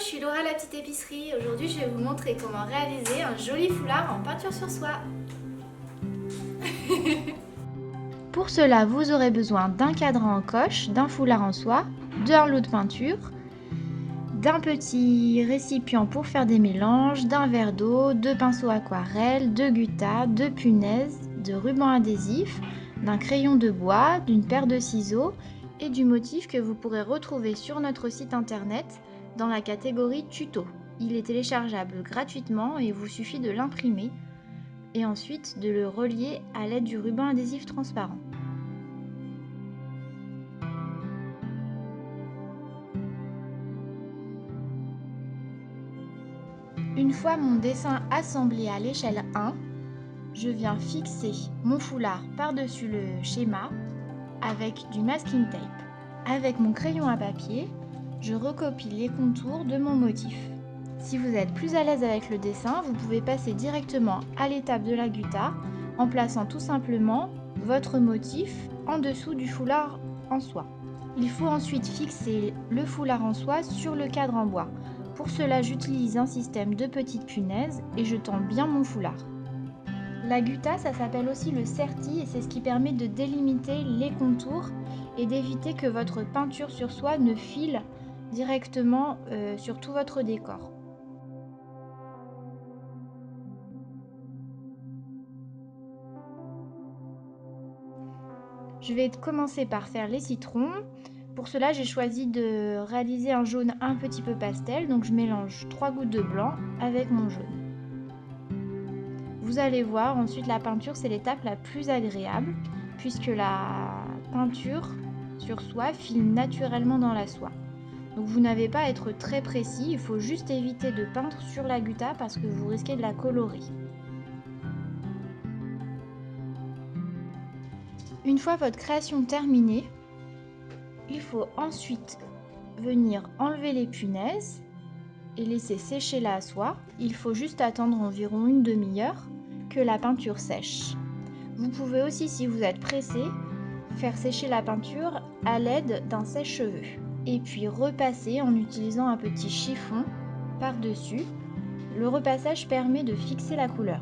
je suis Laura la petite épicerie. Aujourd'hui, je vais vous montrer comment réaliser un joli foulard en peinture sur soie. Pour cela, vous aurez besoin d'un cadran en coche, d'un foulard en soie, d'un lot de peinture, d'un petit récipient pour faire des mélanges, d'un verre d'eau, de pinceaux aquarelle, de gutta, de punaises, de ruban adhésif, d'un crayon de bois, d'une paire de ciseaux et du motif que vous pourrez retrouver sur notre site internet dans la catégorie tuto. Il est téléchargeable gratuitement et il vous suffit de l'imprimer et ensuite de le relier à l'aide du ruban adhésif transparent. Une fois mon dessin assemblé à l'échelle 1, je viens fixer mon foulard par-dessus le schéma avec du masking tape. Avec mon crayon à papier, je recopie les contours de mon motif. Si vous êtes plus à l'aise avec le dessin, vous pouvez passer directement à l'étape de la gutta en plaçant tout simplement votre motif en dessous du foulard en soie. Il faut ensuite fixer le foulard en soie sur le cadre en bois. Pour cela, j'utilise un système de petites punaises et je tends bien mon foulard. La gutta, ça s'appelle aussi le serti et c'est ce qui permet de délimiter les contours et d'éviter que votre peinture sur soie ne file directement sur tout votre décor. Je vais commencer par faire les citrons. Pour cela, j'ai choisi de réaliser un jaune un petit peu pastel, donc je mélange 3 gouttes de blanc avec mon jaune. Vous allez voir, ensuite la peinture, c'est l'étape la plus agréable puisque la peinture sur soie file naturellement dans la soie. Donc vous n'avez pas à être très précis, il faut juste éviter de peindre sur la gutta parce que vous risquez de la colorer. Une fois votre création terminée, il faut ensuite venir enlever les punaises et laisser sécher la soie. Il faut juste attendre environ une demi-heure que la peinture sèche. Vous pouvez aussi, si vous êtes pressé, faire sécher la peinture à l'aide d'un sèche-cheveux et puis repasser en utilisant un petit chiffon par-dessus. Le repassage permet de fixer la couleur.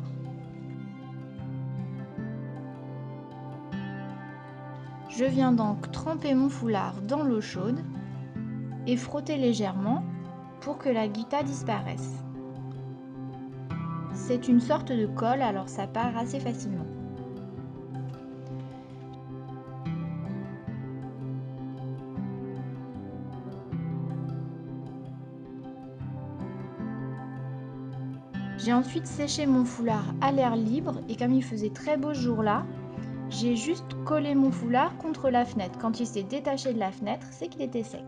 Je viens donc tremper mon foulard dans l'eau chaude et frotter légèrement pour que la gutta disparaisse. C'est une sorte de colle, alors ça part assez facilement. J'ai ensuite séché mon foulard à l'air libre et comme il faisait très beau ce jour-là, j'ai juste collé mon foulard contre la fenêtre. Quand il s'est détaché de la fenêtre, c'est qu'il était sec.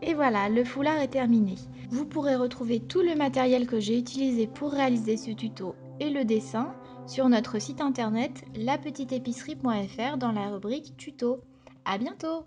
Et voilà, le foulard est terminé. Vous pourrez retrouver tout le matériel que j'ai utilisé pour réaliser ce tuto et le dessin sur notre site internet lapetiteépicerie.fr dans la rubrique tuto. À bientôt!